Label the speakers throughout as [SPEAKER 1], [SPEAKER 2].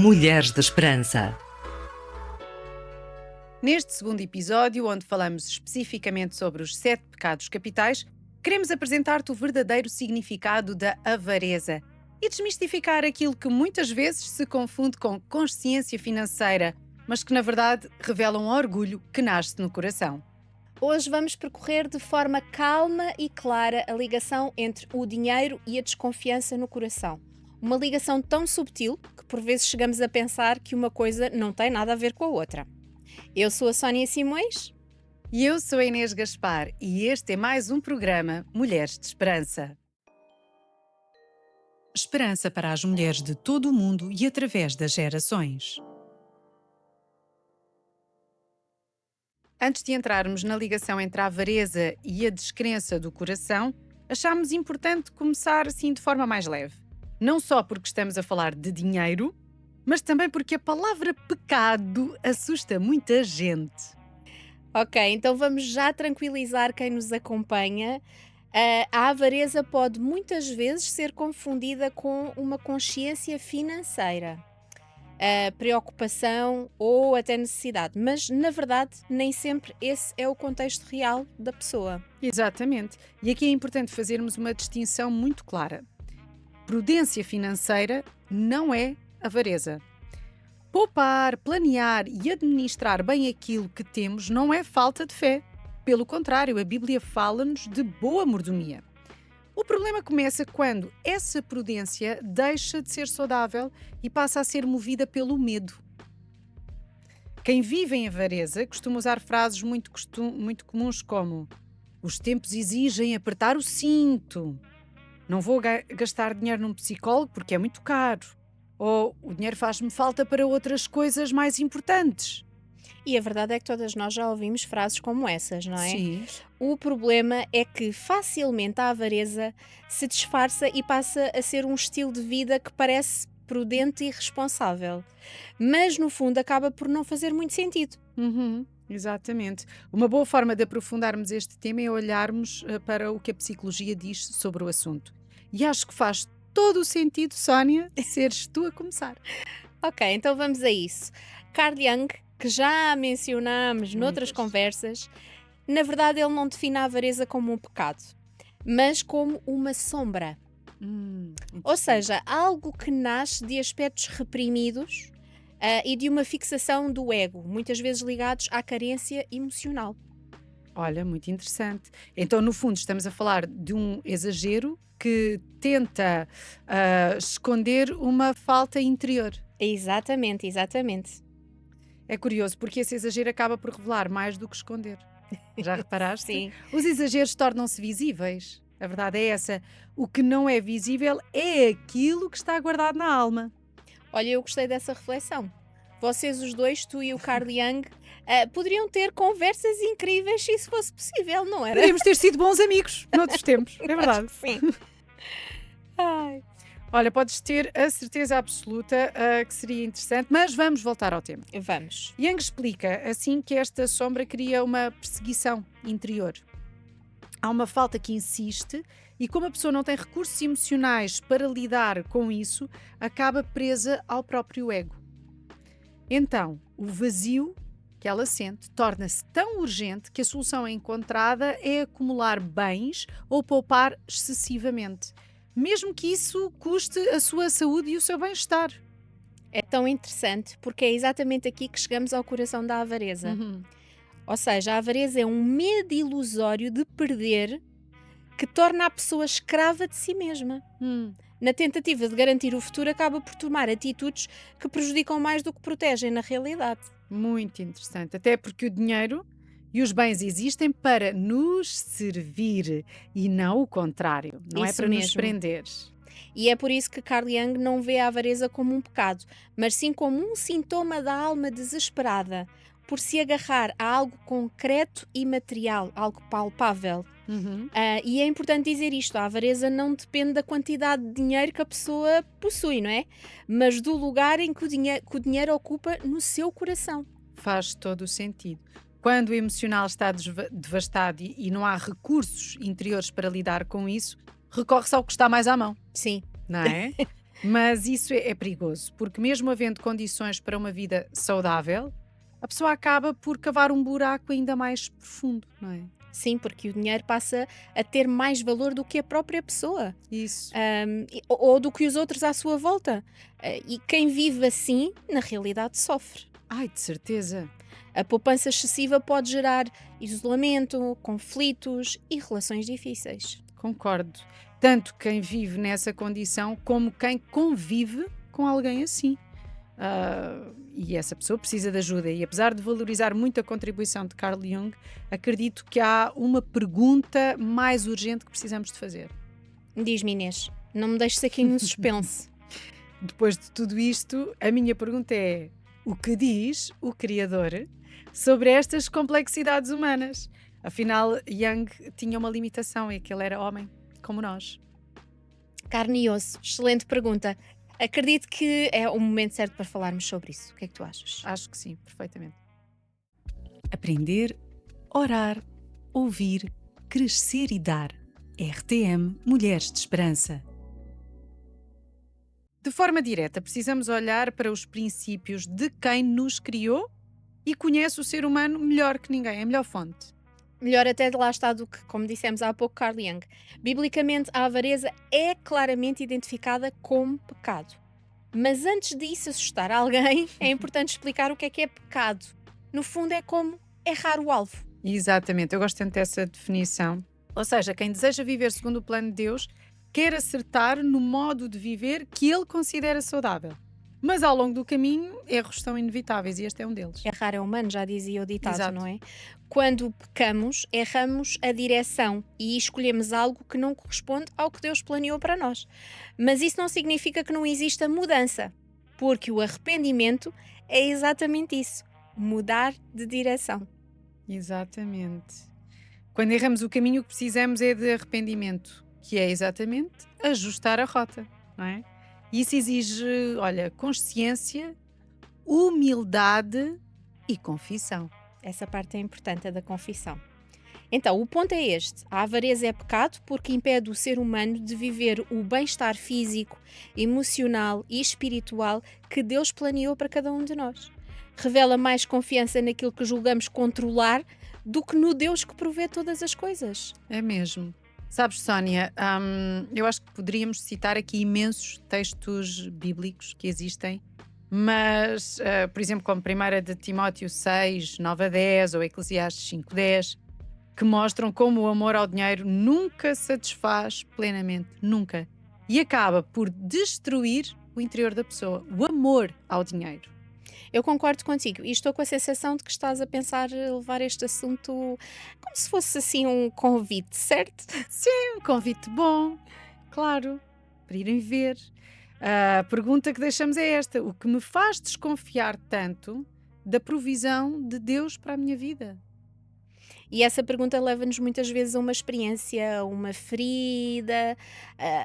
[SPEAKER 1] Mulheres de Esperança.
[SPEAKER 2] Neste segundo episódio, onde falamos especificamente sobre os 7 pecados capitais, queremos apresentar-te o verdadeiro significado da avareza e desmistificar aquilo que muitas vezes se confunde com consciência financeira, mas que na verdade revela um orgulho que nasce no coração.
[SPEAKER 3] Hoje vamos percorrer de forma calma e clara a ligação entre o dinheiro e a desconfiança no coração. Uma ligação tão subtil que por vezes chegamos a pensar que uma coisa não tem nada a ver com a outra. Eu sou a Sónia Simões.
[SPEAKER 2] E eu sou a Inês Gaspar e este é mais um programa Mulheres de Esperança. Esperança para as mulheres de todo o mundo e através das gerações. Antes de entrarmos na ligação entre a avareza e a descrença do coração, achámos importante começar assim de forma mais leve. Não só porque estamos a falar de dinheiro, mas também porque a palavra pecado assusta muita gente.
[SPEAKER 3] Ok, então vamos já tranquilizar quem nos acompanha. A avareza pode muitas vezes ser confundida com uma consciência financeira, preocupação ou até necessidade, mas na verdade nem sempre esse é o contexto real da pessoa.
[SPEAKER 2] Exatamente. E aqui é importante fazermos uma distinção muito clara. Prudência financeira não é avareza. Poupar, planear e administrar bem aquilo que temos não é falta de fé. Pelo contrário, a Bíblia fala-nos de boa mordomia. O problema começa quando essa prudência deixa de ser saudável e passa a ser movida pelo medo. Quem vive em avareza costuma usar frases muito comuns como: os tempos exigem apertar o cinto. Não vou gastar dinheiro num psicólogo porque é muito caro. Ou o dinheiro faz-me falta para outras coisas mais importantes.
[SPEAKER 3] E a verdade é que todas nós já ouvimos frases como essas, não é?
[SPEAKER 2] Sim.
[SPEAKER 3] O problema é que facilmente a avareza se disfarça e passa a ser um estilo de vida que parece prudente e responsável. Mas no fundo acaba por não fazer muito sentido.
[SPEAKER 2] Exatamente. Uma boa forma de aprofundarmos este tema é olharmos para o que a psicologia diz sobre o assunto. E acho que faz todo o sentido, Sónia, seres tu a começar.
[SPEAKER 3] Ok, então vamos a isso. Carl Jung, que já mencionámos noutras conversas, na verdade ele não define a avareza como um pecado, mas como uma sombra. Ou seja, algo que nasce de aspectos reprimidos e de uma fixação do ego, muitas vezes ligados à carência emocional.
[SPEAKER 2] Olha, muito interessante. Então, no fundo, estamos a falar de um exagero que tenta esconder uma falta interior.
[SPEAKER 3] Exatamente, exatamente.
[SPEAKER 2] É curioso, porque esse exagero acaba por revelar mais do que esconder. Já reparaste?
[SPEAKER 3] Sim.
[SPEAKER 2] Os exageros tornam-se visíveis. A verdade é essa. O que não é visível é aquilo que está guardado na alma.
[SPEAKER 3] Olha, eu gostei dessa reflexão. Vocês os dois, tu e o Carl Jung, poderiam ter conversas incríveis se isso fosse possível, não era?
[SPEAKER 2] Podíamos ter sido bons amigos noutros tempos, é verdade.
[SPEAKER 3] Sim. Ai.
[SPEAKER 2] Olha, podes ter a certeza absoluta que seria interessante, mas vamos voltar ao tema.
[SPEAKER 3] Vamos.
[SPEAKER 2] Jung explica assim que esta sombra cria uma perseguição interior. Há uma falta que insiste e como a pessoa não tem recursos emocionais para lidar com isso, acaba presa ao próprio ego. Então, o vazio que ela sente torna-se tão urgente que a solução encontrada é acumular bens ou poupar excessivamente, mesmo que isso custe a sua saúde e o seu bem-estar.
[SPEAKER 3] É tão interessante porque é exatamente aqui que chegamos ao coração da avareza. Ou seja, a avareza é um medo ilusório de perder que torna a pessoa escrava de si mesma. Na tentativa de garantir o futuro, acaba por tomar atitudes que prejudicam mais do que protegem na realidade.
[SPEAKER 2] Muito interessante, até porque o dinheiro e os bens existem para nos servir e não o contrário, não é
[SPEAKER 3] Isso
[SPEAKER 2] para nos
[SPEAKER 3] mesmo.
[SPEAKER 2] prender.
[SPEAKER 3] E é por isso que Carl Jung não vê a avareza como um pecado, mas sim como um sintoma da alma desesperada, por se agarrar a algo concreto e material, algo palpável. E é importante dizer isto, a avareza não depende da quantidade de dinheiro que a pessoa possui, não é? Mas do lugar em que o dinheiro ocupa no seu coração.
[SPEAKER 2] Faz todo o sentido. Quando o emocional está devastado e não há recursos interiores para lidar com isso, recorre-se ao que está mais à mão,
[SPEAKER 3] Sim.
[SPEAKER 2] não é? Mas isso é perigoso, porque mesmo havendo condições para uma vida saudável, a pessoa acaba por cavar um buraco ainda mais profundo, não é?
[SPEAKER 3] Sim, porque o dinheiro passa a ter mais valor do que a própria pessoa,
[SPEAKER 2] Isso.
[SPEAKER 3] ou do que os outros à sua volta. E quem vive assim, na realidade, sofre.
[SPEAKER 2] Ai, de certeza.
[SPEAKER 3] A poupança excessiva pode gerar isolamento, conflitos e relações difíceis.
[SPEAKER 2] Concordo. Tanto quem vive nessa condição como quem convive com alguém assim. E essa pessoa precisa de ajuda. E apesar de valorizar muito a contribuição de Carl Jung, acredito que há uma pergunta mais urgente que precisamos de fazer.
[SPEAKER 3] Diz-me, Inês, não me deixes aqui no suspense.
[SPEAKER 2] Depois de tudo isto, a minha pergunta é: o que diz o Criador sobre estas complexidades humanas? Afinal, Jung tinha uma limitação, é que ele era homem, como nós.
[SPEAKER 3] Carne e osso, excelente pergunta. Acredito que é o momento certo para falarmos sobre isso. O que é que tu achas?
[SPEAKER 2] Acho que sim, perfeitamente. Aprender, orar, ouvir, crescer e dar. RTM Mulheres de Esperança. De forma direta, precisamos olhar para os princípios de quem nos criou e conhece o ser humano melhor que ninguém, a melhor fonte.
[SPEAKER 3] Melhor até de lá está do que, como dissemos há pouco, Carl Jung. Biblicamente, a avareza é claramente identificada como pecado. Mas antes disso assustar alguém, é importante explicar o que é pecado. No fundo, é como errar o alvo.
[SPEAKER 2] Exatamente, eu gosto tanto dessa definição. Ou seja, quem deseja viver segundo o plano de Deus quer acertar no modo de viver que ele considera saudável. Mas ao longo do caminho, erros são inevitáveis e este é um deles.
[SPEAKER 3] Errar é humano, já dizia o ditado,
[SPEAKER 2] Exato.
[SPEAKER 3] não é? Quando pecamos, erramos a direção e escolhemos algo que não corresponde ao que Deus planeou para nós. Mas isso não significa que não exista mudança, porque o arrependimento é exatamente isso, mudar de direção.
[SPEAKER 2] Exatamente. Quando erramos o caminho, o que precisamos é de arrependimento, que é exatamente ajustar a rota, não é? E isso exige, olha, consciência, humildade e confissão.
[SPEAKER 3] Essa parte é importante, a da confissão. Então, o ponto é este. A avareza é pecado porque impede o ser humano de viver o bem-estar físico, emocional e espiritual que Deus planeou para cada um de nós. Revela mais confiança naquilo que julgamos controlar do que no Deus que provê todas as coisas.
[SPEAKER 2] É mesmo. Sabes, Sónia, eu acho que poderíamos citar aqui imensos textos bíblicos que existem, mas, por exemplo, como 1 de Timóteo 6, 9 a 10 ou Eclesiastes 5, 10, que mostram como o amor ao dinheiro nunca satisfaz plenamente, nunca. E acaba por destruir o interior da pessoa, o amor ao dinheiro.
[SPEAKER 3] Eu concordo contigo e estou com a sensação de que estás a pensar levar este assunto como se fosse assim um convite, certo?
[SPEAKER 2] Um convite bom, claro, para irem ver. A pergunta que deixamos é esta: o que me faz desconfiar tanto da provisão de Deus para a minha vida?
[SPEAKER 3] E essa pergunta leva-nos muitas vezes a uma experiência, a uma ferida,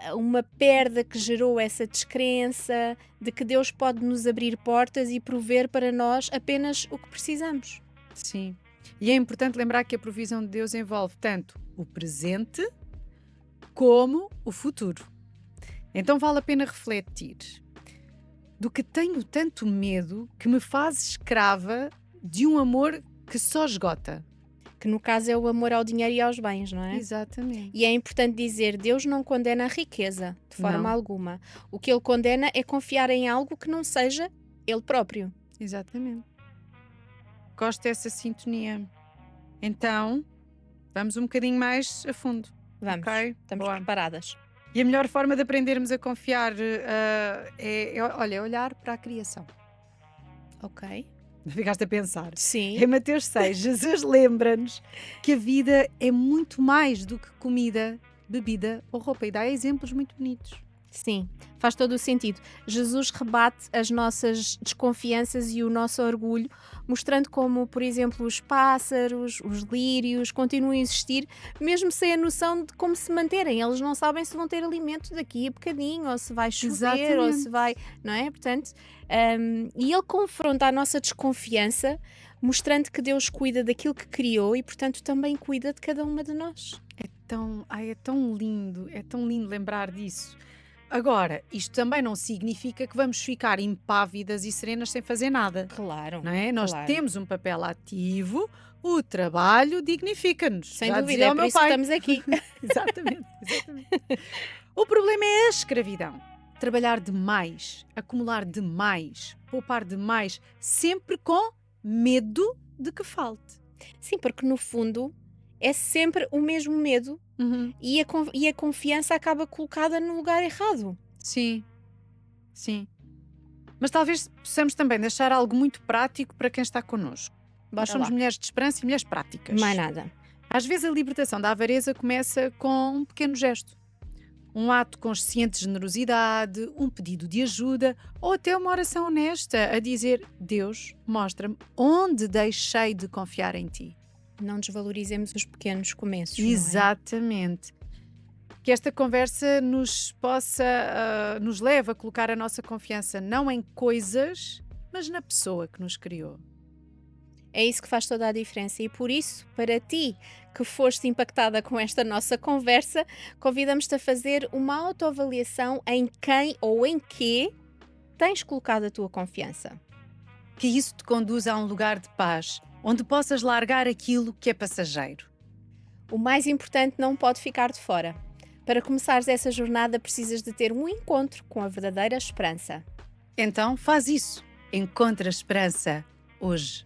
[SPEAKER 3] a uma perda que gerou essa descrença de que Deus pode nos abrir portas e prover para nós apenas o que precisamos.
[SPEAKER 2] Sim. E é importante lembrar que a provisão de Deus envolve tanto o presente como o futuro. Então vale a pena refletir. Do que tenho tanto medo que me faz escrava de um amor que só esgota.
[SPEAKER 3] Que no caso é o amor ao dinheiro e aos bens, não é?
[SPEAKER 2] Exatamente.
[SPEAKER 3] E é importante dizer, Deus não condena a riqueza, de forma
[SPEAKER 2] Não.
[SPEAKER 3] alguma. O que Ele condena é confiar em algo que não seja Ele próprio.
[SPEAKER 2] Exatamente. Gosto dessa sintonia. Então, vamos um bocadinho mais a fundo.
[SPEAKER 3] Vamos,
[SPEAKER 2] Ok?
[SPEAKER 3] estamos
[SPEAKER 2] Boa.
[SPEAKER 3] preparadas.
[SPEAKER 2] E a melhor forma de aprendermos a confiar olha, olhar para a criação.
[SPEAKER 3] Ok.
[SPEAKER 2] Ficaste a pensar.
[SPEAKER 3] Sim.
[SPEAKER 2] Em Mateus 6, Jesus lembra-nos que a vida é muito mais do que comida, bebida ou roupa. E dá exemplos muito bonitos.
[SPEAKER 3] Sim, faz todo o sentido. Jesus rebate as nossas desconfianças e o nosso orgulho, mostrando como, por exemplo, os pássaros, os lírios continuam a existir, mesmo sem a noção de como se manterem. Eles não sabem se vão ter alimento daqui a bocadinho, ou se vai chover, ou se vai. Não é? Portanto, e ele confronta a nossa desconfiança, mostrando que Deus cuida daquilo que criou e, portanto, também cuida de cada uma de nós.
[SPEAKER 2] É tão lindo lembrar disso. Agora, isto também não significa que vamos ficar impávidas e serenas sem fazer nada,
[SPEAKER 3] Claro,
[SPEAKER 2] não é? Nós
[SPEAKER 3] claro.
[SPEAKER 2] temos um papel ativo, o trabalho dignifica-nos.
[SPEAKER 3] Sem
[SPEAKER 2] Já
[SPEAKER 3] dúvida,
[SPEAKER 2] dizia
[SPEAKER 3] é
[SPEAKER 2] o
[SPEAKER 3] por
[SPEAKER 2] meu
[SPEAKER 3] isso que
[SPEAKER 2] pai.
[SPEAKER 3] estamos aqui.
[SPEAKER 2] Exatamente, exatamente. O problema é a escravidão. Trabalhar demais, acumular demais, poupar demais, sempre com medo de que falte.
[SPEAKER 3] Sim, porque no fundo é sempre o mesmo medo
[SPEAKER 2] Uhum.
[SPEAKER 3] e a confiança acaba colocada no lugar errado.
[SPEAKER 2] Sim, sim. Mas talvez possamos também deixar algo muito prático para quem está connosco. Nós
[SPEAKER 3] Bora
[SPEAKER 2] somos
[SPEAKER 3] lá.
[SPEAKER 2] mulheres de esperança e mulheres práticas.
[SPEAKER 3] Mais nada.
[SPEAKER 2] Às vezes a libertação da avareza começa com um pequeno gesto. Um ato consciente de generosidade, um pedido de ajuda ou até uma oração honesta a dizer: Deus, mostra-me onde deixei de confiar em ti.
[SPEAKER 3] Não desvalorizemos os pequenos começos, não é?
[SPEAKER 2] Exatamente. Que esta conversa nos leve a colocar a nossa confiança não em coisas, mas na pessoa que nos criou.
[SPEAKER 3] É isso que faz toda a diferença e por isso, para ti que foste impactada com esta nossa conversa, convidamos-te a fazer uma autoavaliação em quem ou em que tens colocado a tua confiança.
[SPEAKER 2] Que isso te conduza a um lugar de paz, onde possas largar aquilo que é passageiro.
[SPEAKER 3] O mais importante não pode ficar de fora. Para começares essa jornada, precisas de ter um encontro com a verdadeira esperança.
[SPEAKER 2] Então, faz isso. Encontra esperança hoje.